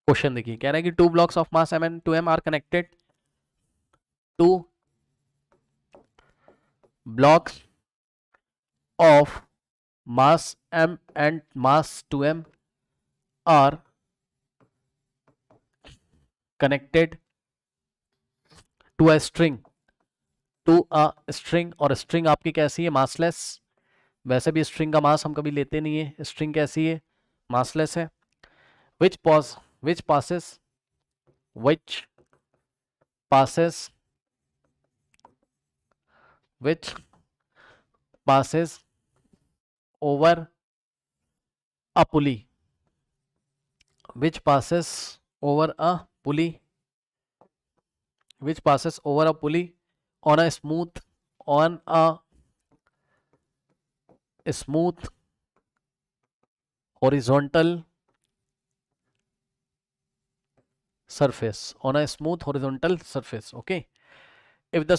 Question देखिए, कह रहा है कि 2 blocks of mass m and 2m are connected to blocks of mass m and mass 2m are connected to a string, और string आपकी कैसी है, मासलेस। वैसे भी स्ट्रिंग का मास हम कभी लेते नहीं है, स्ट्रिंग कैसी है, मासलेस है। which passes which passes over a pulley, which passes over a pulley on a smooth horizontal surface, okay. If the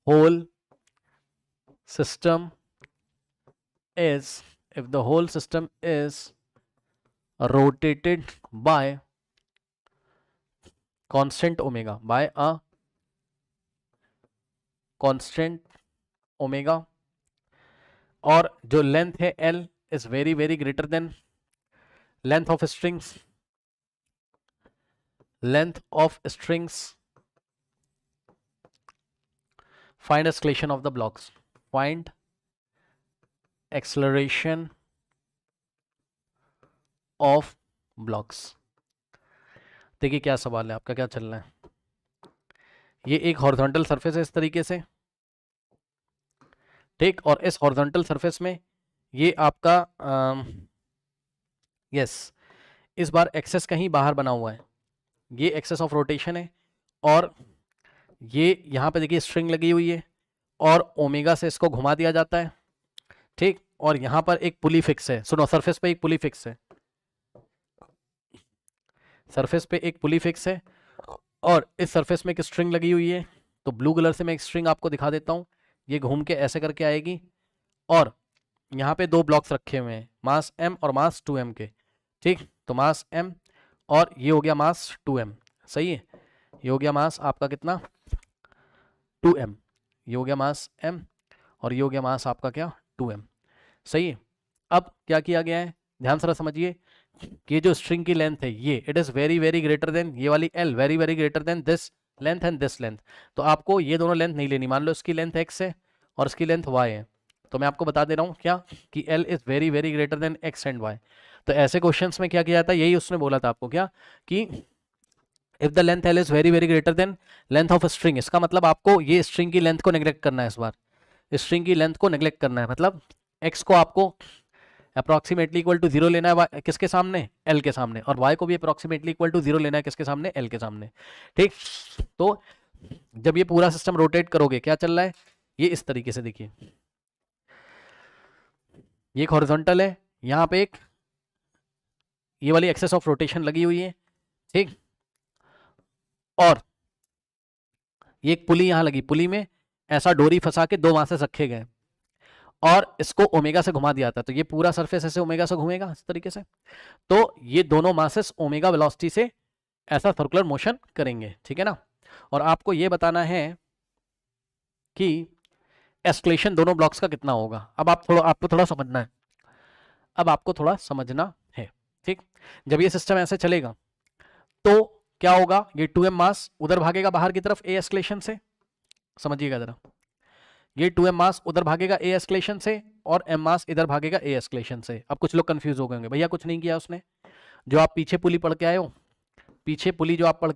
whole system is rotated by constant omega, और जो लेंथ है L is very very greater than length of strings, find acceleration of the blocks, find acceleration of blocks। देखिए क्या सवाल है आपका, क्या चल रहा है। ये एक हॉरिजॉन्टल सरफेस है इस तरीके से, ठीक, और इस हॉरिजॉन्टल सरफेस में ये आपका इस बार एक्सेस कहीं बाहर बना हुआ है, ये एक्सेस ऑफ रोटेशन है, और ये यहाँ पे देखिए स्ट्रिंग लगी हुई है और ओमेगा से इसको घुमा दिया जाता है, ठीक, और यहाँ पर एक पुली फिक्स है। सुनो, सरफेस पे एक पुली फिक्स है, और इस सरफेस में एक स्ट्रिंग लगी हुई है। तो ब्लू कलर से मैं एक स्ट्रिंग आपको दिखा देता हूँ, ये घूम के ऐसे करके आएगी, और यहाँ पे 2 ब्लॉक्स रखे हुए हैं, मास m और मास 2m के, ठीक। तो मास m और ये हो गया मास 2m, सही है। ये हो गया मास आपका कितना, 2m, ये हो गया मास m, और ये हो गया मास आपका क्या, 2m, सही है। अब क्या किया गया है, ध्यान से समझिए कि ये जो स्ट्रिंग की लेंथ है ये it is very very greater than, ये वाली L very very greater than this length and this length. तो आपको ये दोनों लेंथ नहीं लेनी, मान लो इसकी लेंथ x है और इसकी लेंथ y है, तो मैं आपको बता दे रहा हूँ क्या कि L is very very greater than x and y। तो ऐसे क्वेश्चंस में क्या किया जाता है, यही उसने बोला था आपको क्या, कि if the length L is very very greater than length of string, इसका मतलब आपको ये स्ट्रिंग की लेंथ को नेग्लेक्ट करना है, इस बार स्ट्रिंग की लेंथ को नेग्लेक्ट करना है, मतलब x को आपको अप्रॉक्सीमेटली इक्वल टू 0 लेना है किसके सामने, L के सामने, और y को भी अप्रॉक्सीमेटली इक्वल टू 0 लेना है किसके सामने, L के सामने, ठीक। तो जब ये पूरा सिस्टम रोटेट करोगे, क्या चल रहा है, ये इस तरीके से देखिए, ये एक हॉरिजॉन्टल है, यहाँ पे एक ये वाली एक्सेस ऑफ रोटेशन लगी हुई है, ठीक, और ये एक पुली यहाँ लगी, पुली में ऐसा डोरी फंसा के 2 मासेस रखे गए और इसको ओमेगा से घुमा दिया था, तो ये पूरा सरफेस ऐसे ओमेगा से घूमेगा इस तरीके से। तो ये दोनों मासेस ओमेगा वेलोसिटी से ऐसा सर्कुलर मोशन करेंगे, ठीक है ना। और आपको ये बताना है कि एस्केलेशन दोनों ब्लॉक्स का कितना होगा। अब आपको थोड़ा समझना है, ठीक। जब ये सिस्टम ऐसे चलेगा तो क्या होगा, ये 2m मास उधर भागेगा बाहर की तरफ a एस्केलेशन से, समझिएगा जरा, ये 2m मास उधर भागेगा a एस्केलेशन से और m मास इधर भागेगा a एस्केलेशन से। अब कुछ लोग कंफ्यूज हो गए होंगे, भैया कुछ नहीं किया उसने, जो आप पीछे पुली पढ़ के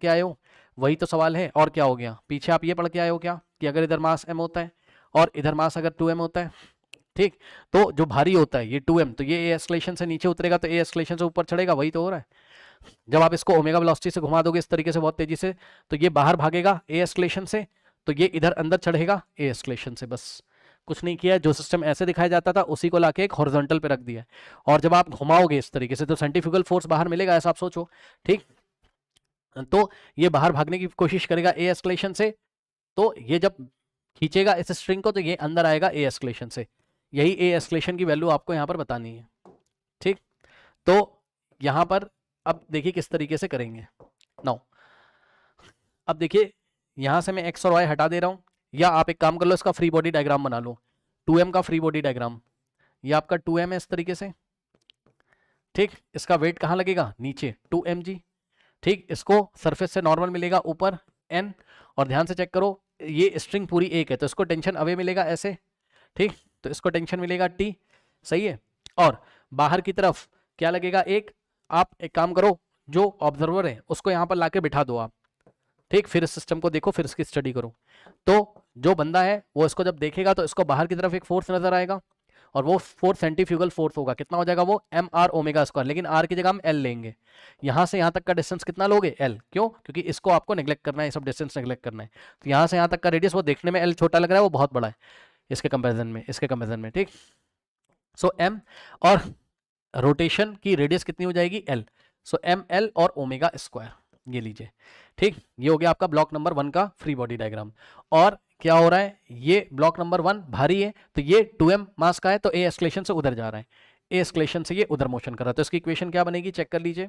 आए हो, वही तो सवाल है, और क्या हो गया, पीछे आप ये पढ़ के आए हो क्या कि अगर इधर मास m होता है और इधर मास अगर 2m होता है, ठीक, तो जो भारी होता है ये 2m, तो ये a एस्केलेशन से नीचे उतरेगा तो a एस्केलेशन से ऊपर चढ़ेगा, वही तो हो रहा है। जब आप इसको ओमेगा वेलोसिटी से घुमा दोगे इस तरीके से बहुत तेजी से, तो ये बाहर भागेगा a एस्केलेशन से, तो ये इधर अंदर चढ़ेगा a एस्केलेशन से, बस कुछ नहीं किया। जो सिस्टम ऐसे दिखाया जाता था उसी को लाके एक हॉरिजॉन्टल पे रख दिया, और जब आप घुमाओगे इस तरीके से तो सेंट्रीफ्यूगल फोर्स बाहर मिलेगा, ऐसा आप सोचो, ठीक। तो ये बाहर भागने की कोशिश करेगा a एस्केलेशन से, तो ये जब खींचेगा इस स्ट्रिंग को तो ये अंदर आएगा a एस्केलेशन से, यही ए एस्केलेशन की वैल्यू आपको यहाँ पर बतानी है, ठीक। तो यहाँ पर अब देखिए किस तरीके से करेंगे नाउ। अब देखिए यहाँ से मैं एक्स और वाई हटा दे रहा हूँ, या आप एक काम कर लो, इसका फ्री बॉडी डायग्राम बना लो, 2m का फ्री बॉडी डायग्राम। ये आपका 2m है इस तरीके से, ठीक। इसका वेट कहाँ लगेगा, नीचे 2mg, ठीक। इसको सरफेस से नॉर्मल मिलेगा ऊपर n, और ध्यान से चेक करो ये स्ट्रिंग पूरी एक है तो इसको टेंशन अवे मिलेगा ऐसे, ठीक। तो इसको टेंशन मिलेगा t, सही है। और बाहर की तरफ क्या लगेगा, एक, आप एक काम करो जो ऑब्जर्वर है उसको यहाँ पर लाके बिठा दो आप, ठीक। फिर इस सिस्टम को देखो, फिर इसकी स्टडी करो। तो जो बंदा है वो इसको जब देखेगा तो इसको बाहर की तरफ एक फोर्स नजर आएगा, और वो फोर्स सेंट्रीफ्यूगल फोर्स होगा। कितना हो जाएगा वो, एम आर ओमेगा स्क्वायर, लेकिन आर की जगह हम एल लेंगे। यहाँ से यहाँ तक का डिस्टेंस कितना लोगे, एल, क्यों, क्योंकि इसको आपको नेग्लेक्ट करना है, ये सब डिस्टेंस नेग्लेक्ट करना है। तो यहाँ से यहाँ तक का रेडियस वो देखने में एल छोटा लग रहा है, वो बहुत बड़ा है इसके कंपेरिजन में, ठीक। सो एम, और रोटेशन की रेडियस कितनी हो जाएगी, एल। सो एम एल और ओमेगा स्क्वायर, ये लीजिए, ठीक। ये हो गया आपका ब्लॉक नंबर 1 का फ्री बॉडी डायग्राम। और क्या हो रहा है, ये ब्लॉक नंबर 1 भारी है तो ये 2m मास का है, तो ए एस्केलेशन से उधर जा रहा है, ए एस्केलेशन से ये उधर मोशन कर रहा है। तो इसकी इक्वेशन क्या बनेगी, चेक कर लीजिए,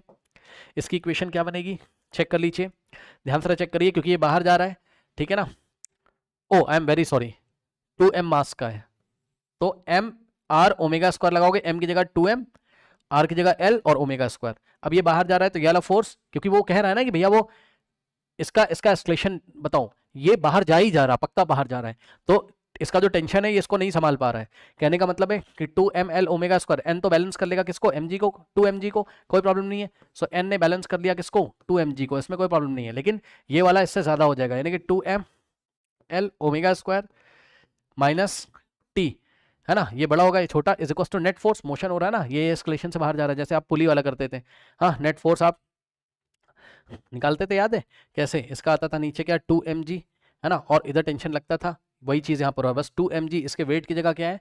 इसकी इक्वेशन क्या बनेगी, चेक कर लीजिए, ध्यान से चेक करिए क्योंकि ये बाहर जा रहा है, ठीक है ना। Oh I am very sorry, 2m mass का है तो m r ओमेगा स्क्वायर लगाओगे, m की जगह 2m, r की जगह l और ओमेगा स्क्वायर। अब ये बाहर जा रहा है तो ये वाला फोर्स, क्योंकि वो कह रहा है ना कि भैया वो इसका एस्केलेशन बताओ, ये बाहर जा ही जा रहा, पक्का बाहर जा रहा है, तो इसका जो टेंशन है ये इसको नहीं संभाल पा रहा है। कहने का मतलब है कि 2ml ओमेगा स्क्वायर, n तो बैलेंस कर लेगा किसको, mg को, 2mg को, कोई प्रॉब्लम नहीं है। सो n ने बैलेंस कर लिया किसको, 2mg को, इसमें कोई प्रॉब्लम नहीं है। लेकिन ये वाला इससे ज्यादा हो जाएगा, यानी कि 2ml omega square minus t, है ना, ये बड़ा होगा ये छोटा, is equal to net force, motion हो रहा है ना, ये एस्केलेशन से बाहर जा रहा है, जैसे आप पुली वाला करते थे, हाँ, नेट फोर्स आप निकालते थे, याद है कैसे, इसका आता था नीचे क्या 2mg, है ना, और इधर टेंशन लगता था, वही चीज यहाँ पर है, बस 2mg, इसके वेट की जगह क्या है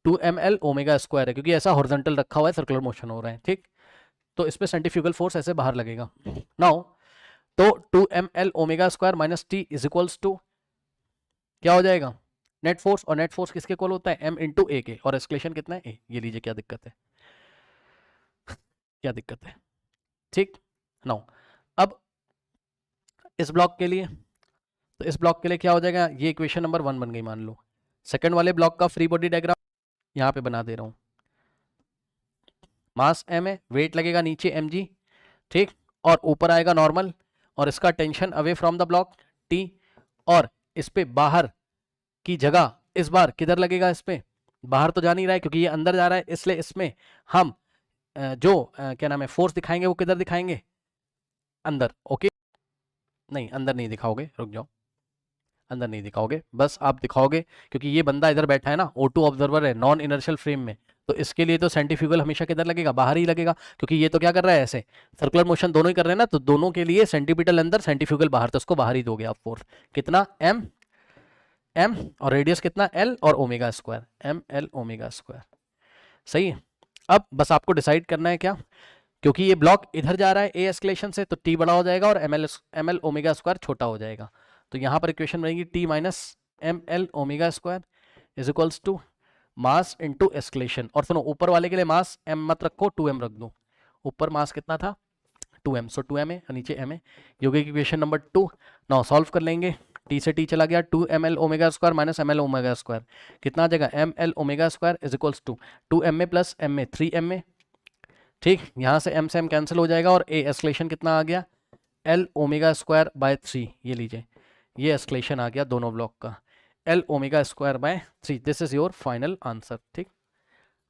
2ml ओमेगा स्क्वायर है, क्योंकि ऐसा हॉरिजॉन्टल रखा हुआ है, सर्कुलर मोशन हो रहा है, ठीक। तो इस पे सेंट्रीफ्यूगल फोर्स ऐसे बाहर लगेगा नाउ। तो 2ml omega square minus t is equals to क्या हो जाएगा, नेट फोर्स, और नेट फोर्स किसके इक्वल होता है, m इंटू ए के, और एस्केलेशन कितना है, a। ये लीजिए, क्या दिक्कत है, क्या दिक्कत है, ठीक। नाउ अब इस ब्लॉक के लिए, तो इस ब्लॉक के लिए क्या हो जाएगा, ये इक्वेशन नंबर 1 बन गई मान लो। सेकंड वाले ब्लॉक का फ्री बॉडी डायग्राम यहाँ पे बना दे रहा हूँ, मास m है, वेट लगेगा नीचे mg, ठीक, और ऊपर आएगा नॉर्मल, और इसका tension away from the block t, और इस पे बाहर की जगह इस बार किधर लगेगा, इस पे बाहर तो जा नहीं रहा है क्योंकि ये अंदर जा रहा है, इसलिए इसमें हम जो क्या नाम है फोर्स दिखाएंगे वो किधर दिखाएंगे, अंदर, ओके। नहीं अंदर नहीं दिखाओगे, रुक जाओ, अंदर नहीं दिखाओगे, बस आप दिखाओगे क्योंकि ये बंदा इधर बैठा है ना, O2 ऑब्जर्वर है, नॉन इनर्शियल फ्रेम में, तो इसके लिए तो सेंट्रीफ्यूगल हमेशा किधर लगेगा, बाहर ही लगेगा, क्योंकि ये तो क्या कर रहा है, ऐसे सर्कुलर मोशन दोनों ही कर रहे हैं ना, तो दोनों के लिए सेंटीमीटर अंदर सेंट्रीफ्यूगल बाहर, तो उसको बाहर ही दोगे आप फोर्स, कितना m, और रेडियस कितना l और omega square, ml omega square, सही है। अब बस आपको डिसाइड करना है क्या, क्योंकि ये ब्लॉक इधर जा रहा है ए एस्केलेशन से, तो t बड़ा हो जाएगा और ml ओमेगा स्क्वायर छोटा हो जाएगा, तो यहाँ पर इक्वेशन बनेगी t minus ml omega square is equals to mass into acceleration. और सुनो ऊपर वाले के लिए मास m मत रखो, 2m रख दो, ऊपर मास कितना था 2m, सो 2m है और नीचे m है, ये हो गई इक्वेशन नंबर 2। नाउ सॉल्व कर लेंगे, t से t चला गया, 2ml omega square minus ml omega square कितना आ जाएगा, ml omega square is equals to 2m में प्लस m में 3m में, ठीक। यहाँ से m कैंसिल हो जाएगा, और a एस्केलेशन कितना आ गया, l ओमेगा स्क्वायर बाय 3, ये लीजिए, ये एस्केलेशन आ गया दोनों ब्लॉक का, l omega square by 3, this is your final answer, ठीक।